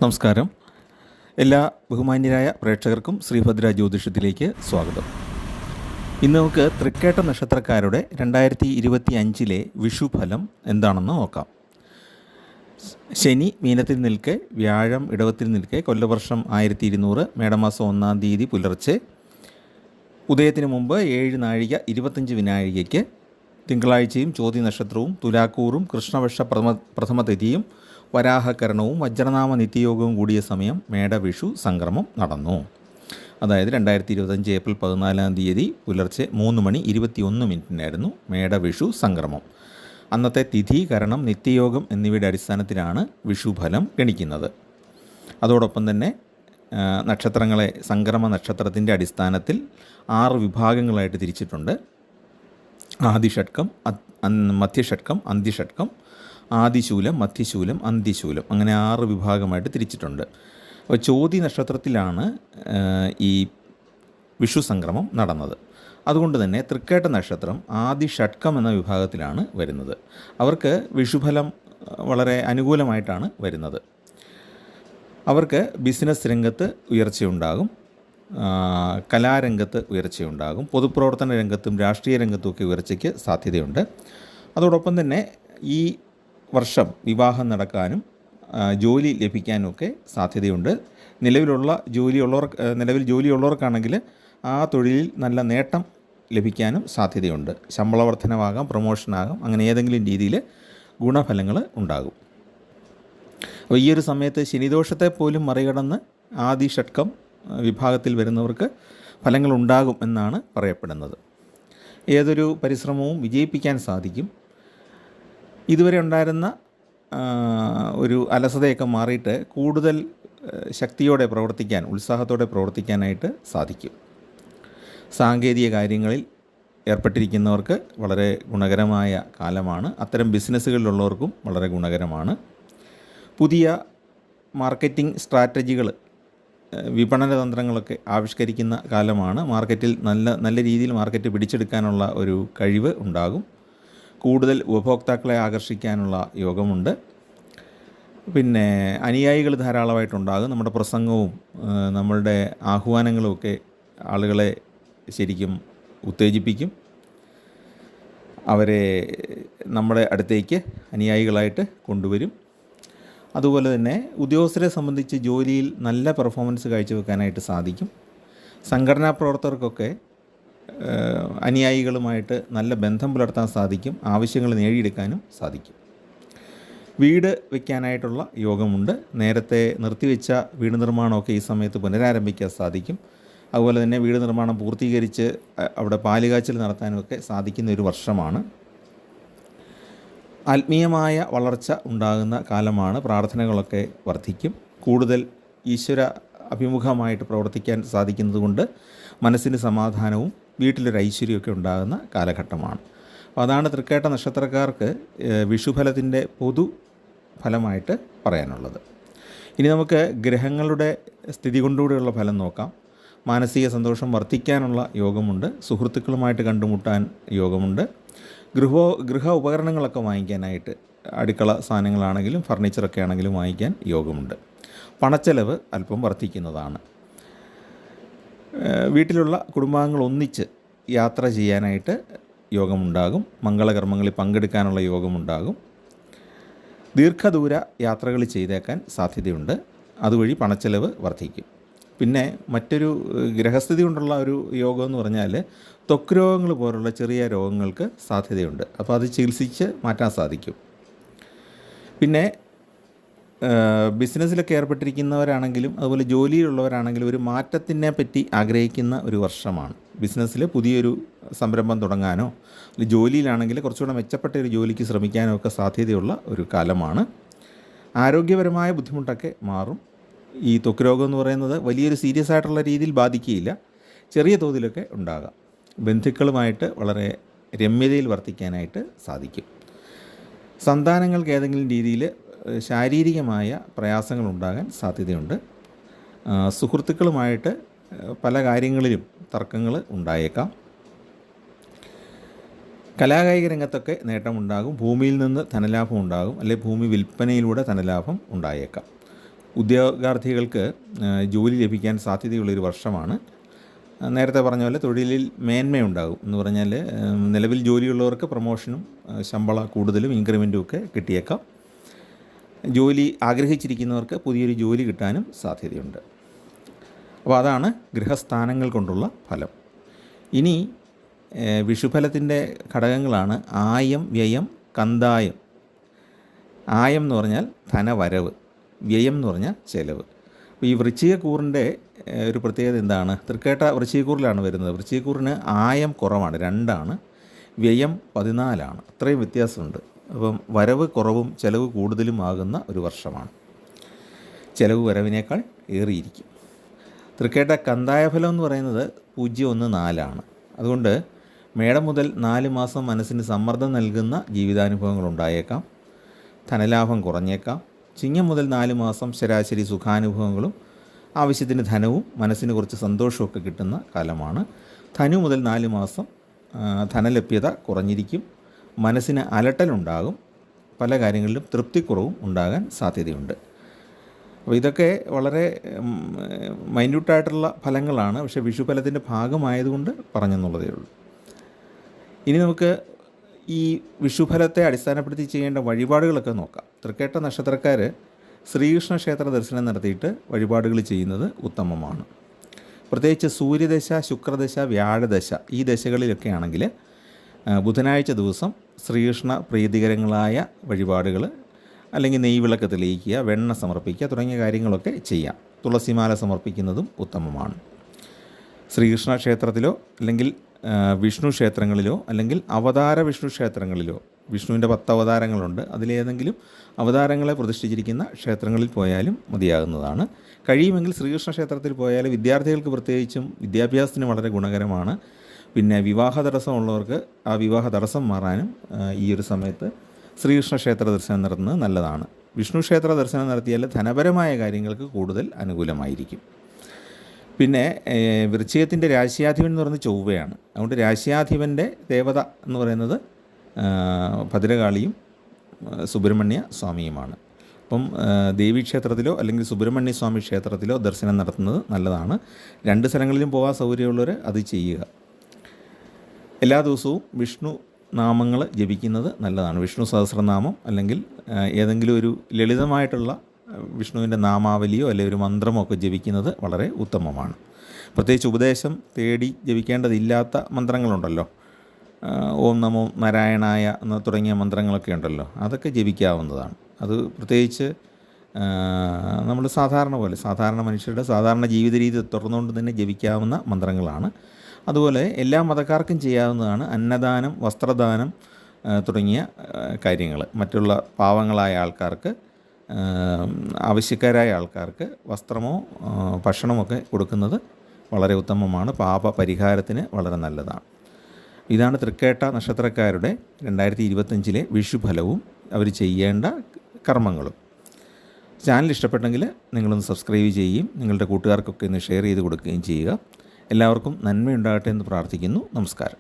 നമസ്കാരം. എല്ലാ ബഹുമാന്യരായ പ്രേക്ഷകർക്കും ശ്രീഭദ്ര ജ്യോതിഷത്തിലേക്ക് സ്വാഗതം. ഇന്ന് നമുക്ക് തൃക്കേട്ട നക്ഷത്രക്കാരുടെ 2025 വിഷുഫലം എന്താണെന്ന് നോക്കാം. ശനി മീനത്തിൽ നിൽക്കെ, വ്യാഴം ഇടവത്തിൽ നിൽക്കെ, കൊല്ലവർഷം 1200, മേടമാസം 1-ാം തീയതി പുലർച്ചെ ഉദയത്തിന് മുമ്പ് 7 നാഴിക 25 വിനാഴികയ്ക്ക് തിങ്കളാഴ്ചയും ചോതി നക്ഷത്രവും തുലാക്കൂറും കൃഷ്ണപക്ഷ പ്രഥമ തിഥിയും വരാഹകരണവും വജ്രനാമ നിത്യയോഗവും കൂടിയ സമയം മേടവിഷു സംക്രമം നടന്നു. അതായത് 2025 ഏപ്രിൽ 14-ാം തീയതി പുലർച്ചെ 3:21 മേടവിഷു സംക്രമം. അന്നത്തെ തിഥി, കരണം, നിത്യയോഗം എന്നിവയുടെ അടിസ്ഥാനത്തിലാണ് വിഷുഫലം ഗണിക്കുന്നത്. അതോടൊപ്പം തന്നെ നക്ഷത്രങ്ങളെ സംക്രമ നക്ഷത്രത്തിൻ്റെ അടിസ്ഥാനത്തിൽ 6 വിഭാഗങ്ങളായിട്ട് തിരിച്ചിട്ടുണ്ട്. ആദിഷഡ്കം, മധ്യഷഡ്കം, അന്ത്യഷഡ്കം, ആദിശൂലം, മധ്യശൂലം, അന്ത്യശൂലം, അങ്ങനെ 6 വിഭാഗമായിട്ട് തിരിച്ചിട്ടുണ്ട്. അപ്പോൾ ചോതി നക്ഷത്രത്തിലാണ് ഈ വിഷു സംക്രമം നടന്നത്. അതുകൊണ്ട് തന്നെ തൃക്കേട്ട നക്ഷത്രം ആദിഷഡ്കം എന്ന വിഭാഗത്തിലാണ് വരുന്നത്. അവർക്ക് വിഷുഫലം വളരെ അനുകൂലമായിട്ടാണ് വരുന്നത്. അവർക്ക് ബിസിനസ് രംഗത്ത് ഉയർച്ചയുണ്ടാകും, കലാരംഗത്ത് ഉയർച്ചയുണ്ടാകും, പൊതുപ്രവർത്തന രംഗത്തും രാഷ്ട്രീയ രംഗത്തുമൊക്കെ ഉയർച്ചയ്ക്ക് സാധ്യതയുണ്ട്. അതോടൊപ്പം തന്നെ ഈ വർഷം വിവാഹം നടക്കാനും ജോലി ലഭിക്കാനുമൊക്കെ സാധ്യതയുണ്ട്. നിലവിൽ ജോലിയുള്ളവർക്കാണെങ്കിൽ ആ തൊഴിലിൽ നല്ല നേട്ടം ലഭിക്കാനും സാധ്യതയുണ്ട്. ശമ്പള വർധനവാകാം, പ്രൊമോഷനാകാം, അങ്ങനെ ഏതെങ്കിലും രീതിയിൽ ഗുണഫലങ്ങൾ ഉണ്ടാകും. അപ്പോൾ ഈ ഒരു സമയത്ത് ശനിദോഷത്തെ പോലും മറികടന്ന് ആദിഷഡ്കം വിഭാഗത്തിൽ വരുന്നവർക്ക് ഫലങ്ങളുണ്ടാകും എന്നാണ് പറയപ്പെടുന്നത്. ഏതൊരു പരിശ്രമവും വിജയിപ്പിക്കാൻ സാധിക്കും. ഇതുവരെ ഉണ്ടായിരുന്ന ഒരു അലസതയൊക്കെ മാറിയിട്ട് കൂടുതൽ ശക്തിയോടെ പ്രവർത്തിക്കാൻ, ഉത്സാഹത്തോടെ പ്രവർത്തിക്കാനായിട്ട് സാധിക്കും. സാങ്കേതിക കാര്യങ്ങളിൽ ഏർപ്പെട്ടിരിക്കുന്നവർക്ക് വളരെ ഗുണകരമായ കാലമാണ്. അത്തരം ബിസിനസ്സുകളിലുള്ളവർക്കും വളരെ ഗുണകരമാണ്. പുതിയ മാർക്കറ്റിംഗ് സ്ട്രാറ്റജികൾ, വിപണന തന്ത്രങ്ങളൊക്കെ ആവിഷ്കരിക്കുന്ന കാലമാണ്. മാർക്കറ്റിൽ നല്ല രീതിയിൽ മാർക്കറ്റ് പിടിച്ചെടുക്കാനുള്ള ഒരു കഴിവ് ഉണ്ടാകും. കൂടുതൽ ഉപഭോക്താക്കളെ ആകർഷിക്കാനുള്ള യോഗമുണ്ട്. പിന്നെ അനുയായികൾ ധാരാളമായിട്ടുണ്ടാകും. നമ്മുടെ പ്രസംഗവും നമ്മളുടെ ആഹ്വാനങ്ങളുമൊക്കെ ആളുകളെ ശരിക്കും ഉത്തേജിപ്പിക്കും. അവരെ നമ്മുടെ അടുത്തേക്ക് അനുയായികളായിട്ട് കൊണ്ടുവരും. അതുപോലെ തന്നെ ഉദ്യോഗസ്ഥരെ സംബന്ധിച്ച് ജോലിയിൽ നല്ല പെർഫോമൻസ് കാഴ്ചവെക്കാനായിട്ട് സാധിക്കും. സംഘടനാ പ്രവർത്തകർക്കൊക്കെ അനുയായികളുമായിട്ട് നല്ല ബന്ധം പുലർത്താൻ സാധിക്കും. ആവശ്യങ്ങൾ നേടിയെടുക്കാനും സാധിക്കും. വീട് വയ്ക്കാനായിട്ടുള്ള യോഗമുണ്ട്. നേരത്തെ നിർത്തിവെച്ച വീട് നിർമ്മാണമൊക്കെ ഈ സമയത്ത് പുനരാരംഭിക്കാൻ സാധിക്കും. അതുപോലെ തന്നെ വീട് നിർമ്മാണം പൂർത്തീകരിച്ച് അവിടെ പാലുകാച്ചൽ നടത്താനുമൊക്കെ സാധിക്കുന്ന ഒരു വർഷമാണ്. ആത്മീയമായ വളർച്ച ഉണ്ടാകുന്ന കാലമാണ്. പ്രാർത്ഥനകളൊക്കെ വർദ്ധിക്കും. കൂടുതൽ ഈശ്വര അഭിമുഖമായിട്ട് പ്രവർത്തിക്കാൻ സാധിക്കുന്നത് കൊണ്ട് മനസ്സിന് സമാധാനവും വീട്ടിലൊരു ഐശ്വര്യമൊക്കെ ഉണ്ടാകുന്ന കാലഘട്ടമാണ്. അപ്പോൾ അതാണ് തൃക്കേട്ട നക്ഷത്രക്കാർക്ക് വിഷുഫലത്തിൻ്റെ പൊതു ഫലമായിട്ട് പറയാനുള്ളത്. ഇനി നമുക്ക് ഗ്രഹങ്ങളുടെ സ്ഥിതി കൊണ്ടുകൂടെയുള്ള ഫലം നോക്കാം. മാനസിക സന്തോഷം വർദ്ധിക്കാനുള്ള യോഗമുണ്ട്. സുഹൃത്തുക്കളുമായിട്ട് കണ്ടുമുട്ടാൻ യോഗമുണ്ട്. ഗൃഹ ഉപകരണങ്ങളൊക്കെ വാങ്ങിക്കാനായിട്ട്, അടുക്കള സാധനങ്ങളാണെങ്കിലും ഫർണിച്ചറൊക്കെ ആണെങ്കിലും വാങ്ങിക്കാൻ യോഗമുണ്ട്. പണച്ചെലവ് അല്പം വർദ്ധിക്കുന്നതാണ്. വീട്ടിലുള്ള കുടുംബാംഗങ്ങൾ ഒന്നിച്ച് യാത്ര ചെയ്യാനായിട്ട് യോഗമുണ്ടാകും. മംഗളകർമ്മങ്ങളിൽ പങ്കെടുക്കാനുള്ള യോഗമുണ്ടാകും. ദീർഘദൂര യാത്രകൾ ചെയ്തേക്കാൻ സാധ്യതയുണ്ട്. അതുവഴി പണച്ചെലവ് വർദ്ധിക്കും. പിന്നെ മറ്റൊരു ഗ്രഹസ്ഥിതി കൊണ്ടുള്ള ഒരു യോഗം എന്ന് പറഞ്ഞാൽ ത്വക്ക് രോഗങ്ങൾ പോലുള്ള ചെറിയ രോഗങ്ങൾക്ക് സാധ്യതയുണ്ട്. അപ്പോൾ അത് ചികിത്സിച്ച് മാറ്റാൻ സാധിക്കും. പിന്നെ ബിസിനസ്സിലൊക്കെ ഏർപ്പെട്ടിരിക്കുന്നവരാണെങ്കിലും അതുപോലെ ജോലിയിലുള്ളവരാണെങ്കിലും ഒരു മാറ്റത്തിനെ പറ്റി ആഗ്രഹിക്കുന്ന ഒരു വർഷമാണ്. ബിസിനസ്സിൽ പുതിയൊരു സംരംഭം തുടങ്ങാനോ, അല്ലെങ്കിൽ ജോലിയിലാണെങ്കിൽ കുറച്ചുകൂടെ മെച്ചപ്പെട്ട ഒരു ജോലിക്ക് ശ്രമിക്കാനോ ഒക്കെ സാധ്യതയുള്ള ഒരു കാലമാണ്. ആരോഗ്യപരമായ ബുദ്ധിമുട്ടൊക്കെ മാറും. ഈ ത്വക്ക് രോഗം എന്ന് പറയുന്നത് വലിയൊരു സീരിയസ് ആയിട്ടുള്ള രീതിയിൽ ബാധിക്കുകയില്ല, ചെറിയ തോതിലൊക്കെ ഉണ്ടാകാം. ബന്ധുക്കളുമായിട്ട് വളരെ രമ്യതയിൽ വർത്തിക്കാനായിട്ട് സാധിക്കും. സന്താനങ്ങൾക്ക് ഏതെങ്കിലും രീതിയിൽ ശാരീരികമായ പ്രയാസങ്ങൾ ഉണ്ടാകാൻ സാധ്യതയുണ്ട്. സുഹൃത്തുക്കളുമായിട്ട് പല കാര്യങ്ങളിലും തർക്കങ്ങൾ ഉണ്ടായേക്കാം. കലാകായിക രംഗത്തൊക്കെ നേട്ടമുണ്ടാകും. ഭൂമിയിൽ നിന്ന് ധനലാഭം ഉണ്ടാകും, അല്ലെങ്കിൽ ഭൂമി വിൽപ്പനയിലൂടെ ധനലാഭം ഉണ്ടായേക്കാം. ഉദ്യോഗാർത്ഥികൾക്ക് ജോലി ലഭിക്കാൻ സാധ്യതയുള്ളൊരു വർഷമാണ്. നേരത്തെ പറഞ്ഞ പോലെ തൊഴിലിൽ മേന്മയുണ്ടാകും എന്ന് പറഞ്ഞാൽ നിലവിൽ ജോലിയുള്ളവർക്ക് പ്രൊമോഷനും ശമ്പള കൂടുതലും ഇൻക്രിമെൻറ്റും ഒക്കെ കിട്ടിയേക്കാം. ജോലി ആഗ്രഹിച്ചിരിക്കുന്നവർക്ക് പുതിയൊരു ജോലി കിട്ടാനും സാധ്യതയുണ്ട്. അപ്പോൾ അതാണ് ഗൃഹസ്ഥാനങ്ങൾ കൊണ്ടുള്ള ഫലം. ഇനി വിഷുഫലത്തിൻ്റെ ഘടകങ്ങളാണ് ആയം, വ്യയം, കന്തായം. ആയം എന്ന് പറഞ്ഞാൽ ധനവരവ്, വ്യയം എന്ന് പറഞ്ഞാൽ ചെലവ്. അപ്പോൾ ഈ വൃശ്ചികക്കൂറിൻ്റെ ഒരു പ്രത്യേകത എന്താണ്? തൃക്കേട്ട വൃശ്ചികക്കൂറിലാണ് വരുന്നത്. വൃശ്ചികക്കൂറിന് ആയം കുറവാണ്, 2ആണ്, വ്യയം 14ആണ്. അത്രയും വ്യത്യാസമുണ്ട്. അപ്പം വരവ് കുറവും ചിലവ് കൂടുതലും ആകുന്ന ഒരു വർഷമാണ്. ചിലവ് വരവിനേക്കാൾ ഏറിയിരിക്കും. തൃക്കേട്ട കന്തായഫലം എന്ന് പറയുന്നത് 014ആണ്. അതുകൊണ്ട് മേടം മുതൽ 4 മാസം മനസ്സിന് സമ്മർദ്ദം നൽകുന്ന ജീവിതാനുഭവങ്ങൾ ഉണ്ടായേക്കാം. ധനലാഭം കുറഞ്ഞേക്കാം. ചിങ്ങം മുതൽ 4 മാസം ശരാശരി സുഖാനുഭവങ്ങളും ആവശ്യത്തിന് ധനവും മനസ്സിന് കുറച്ച് സന്തോഷമൊക്കെ കിട്ടുന്ന കാലമാണ്. ധനു മുതൽ 4 മാസം ധനലഭ്യത കുറഞ്ഞിരിക്കും. മനസ്സിന് അലട്ടലുണ്ടാകും. പല കാര്യങ്ങളിലും തൃപ്തിക്കുറവും ഉണ്ടാകാൻ സാധ്യതയുണ്ട്. അപ്പോൾ ഇതൊക്കെ വളരെ മൈന്യൂട്ടായിട്ടുള്ള ഫലങ്ങളാണ്. പക്ഷേ വിഷുഫലത്തിൻ്റെ ഭാഗമായതുകൊണ്ട് പറഞ്ഞെന്നുള്ളതേ ഉള്ളൂ. ഇനി നമുക്ക് ഈ വിഷുഫലത്തെ അടിസ്ഥാനപ്പെടുത്തി ചെയ്യേണ്ട വഴിപാടുകളൊക്കെ നോക്കാം. തൃക്കേട്ട നക്ഷത്രക്കാർ ശ്രീകൃഷ്ണ ക്ഷേത്ര ദർശനം നടത്തിയിട്ട് വഴിപാടുകൾ ചെയ്യുന്നത് ഉത്തമമാണ്. പ്രത്യേകിച്ച് സൂര്യദശ, ശുക്രദശ, വ്യാഴദശ ഈ ദശകളിലൊക്കെ ആണെങ്കിൽ ബുധനാഴ്ച ദിവസം ശ്രീകൃഷ്ണ പ്രീതികരങ്ങളായ വഴിപാടുകൾ, അല്ലെങ്കിൽ നെയ്വിളക്ക് തെളിയിക്കുക, വെണ്ണ സമർപ്പിക്കുക തുടങ്ങിയ കാര്യങ്ങളൊക്കെ ചെയ്യാം. തുളസിമാല സമർപ്പിക്കുന്നതും ഉത്തമമാണ്. ശ്രീകൃഷ്ണ ക്ഷേത്രത്തിലോ അല്ലെങ്കിൽ വിഷ്ണു ക്ഷേത്രങ്ങളിലോ അല്ലെങ്കിൽ അവതാര വിഷ്ണു ക്ഷേത്രങ്ങളിലോ, വിഷ്ണുവിൻ്റെ 10 അവതാരങ്ങളുണ്ട്, അതിലേതെങ്കിലും അവതാരങ്ങളെ പ്രതിഷ്ഠിച്ചിരിക്കുന്ന ക്ഷേത്രങ്ങളിൽ പോയാലും മതിയാകുന്നതാണ്. കഴിയുമെങ്കിൽ ശ്രീകൃഷ്ണ ക്ഷേത്രത്തിൽ പോയാൽ വിദ്യാർത്ഥികൾക്ക് പ്രത്യേകിച്ചും വിദ്യാഭ്യാസത്തിന് വളരെ ഗുണകരമാണ്. പിന്നെ വിവാഹ തടസ്സമുള്ളവർക്ക് ആ വിവാഹ തടസ്സം മാറാനും ഈ ഒരു സമയത്ത് ശ്രീകൃഷ്ണ ക്ഷേത്ര ദർശനം നടത്തുന്നത് നല്ലതാണ്. വിഷ്ണു ക്ഷേത്ര ദർശനം നടത്തിയാൽ ധനപരമായ കാര്യങ്ങൾക്ക് കൂടുതൽ അനുകൂലമായിരിക്കും. പിന്നെ വൃശ്ചികത്തിൻ്റെ രാശ്യാധിപൻ എന്ന് പറയുന്നത് ചൊവ്വയാണ്. അതുകൊണ്ട് രാശ്യാധിപൻ്റെ ദേവത എന്ന് പറയുന്നത് ഭദ്രകാളിയും സുബ്രഹ്മണ്യ സ്വാമിയുമാണ്. അപ്പം ദേവീക്ഷേത്രത്തിലോ അല്ലെങ്കിൽ സുബ്രഹ്മണ്യ സ്വാമി ക്ഷേത്രത്തിലോ ദർശനം നടത്തുന്നത് നല്ലതാണ്. 2 സ്ഥലങ്ങളിലും പോകാൻ സൗകര്യമുള്ളവർ അത് ചെയ്യുക. എല്ലാ ദിവസവും വിഷ്ണു നാമങ്ങൾ ജപിക്കുന്നത് നല്ലതാണ്. വിഷ്ണു സഹസ്രനാമം അല്ലെങ്കിൽ ഏതെങ്കിലും ഒരു ലളിതമായിട്ടുള്ള വിഷ്ണുവിൻ്റെ നാമാവലിയോ അല്ലെങ്കിൽ ഒരു മന്ത്രമോ ഒക്കെ ജപിക്കുന്നത് വളരെ ഉത്തമമാണ്. പ്രത്യേകിച്ച് ഉപദേശം തേടി ജപിക്കേണ്ടതില്ലാത്ത മന്ത്രങ്ങളുണ്ടല്ലോ, ഓം നമോ നാരായണായ എന്ന് തുടങ്ങിയ മന്ത്രങ്ങളൊക്കെ ഉണ്ടല്ലോ, അതൊക്കെ ജപിക്കാവുന്നതാണ്. അത് പ്രത്യേകിച്ച് നമ്മൾ സാധാരണ മനുഷ്യരുടെ സാധാരണ ജീവിത രീതി തുടർന്നുകൊണ്ട് തന്നെ ജപിക്കാവുന്ന മന്ത്രങ്ങളാണ്. അതുപോലെ എല്ലാ മതക്കാർക്കും ചെയ്യാവുന്നതാണ് അന്നദാനം, വസ്ത്രദാനം തുടങ്ങിയ കാര്യങ്ങൾ. മറ്റുള്ള പാവങ്ങളായ ആൾക്കാർക്ക്, ആവശ്യക്കാരായ ആൾക്കാർക്ക് വസ്ത്രമോ ഭക്ഷണമൊക്കെ കൊടുക്കുന്നത് വളരെ ഉത്തമമാണ്. പാപ പരിഹാരത്തിന് വളരെ നല്ലതാണ്. ഇതാണ് തൃക്കേട്ട നക്ഷത്രക്കാരുടെ 2025 വിഷുഫലവും അവർ ചെയ്യേണ്ട കർമ്മങ്ങളും. ചാനൽ ഇഷ്ടപ്പെട്ടെങ്കിൽ നിങ്ങളൊന്ന് സബ്സ്ക്രൈബ് ചെയ്യുകയും നിങ്ങളുടെ കൂട്ടുകാർക്കൊക്കെ ഒന്ന് ഷെയർ ചെയ്ത് കൊടുക്കുകയും ചെയ്യുക. എല്ലാവർക്കും നന്മയുണ്ടാകട്ടെ എന്ന് പ്രാർത്ഥിക്കുന്നു. നമസ്കാരം.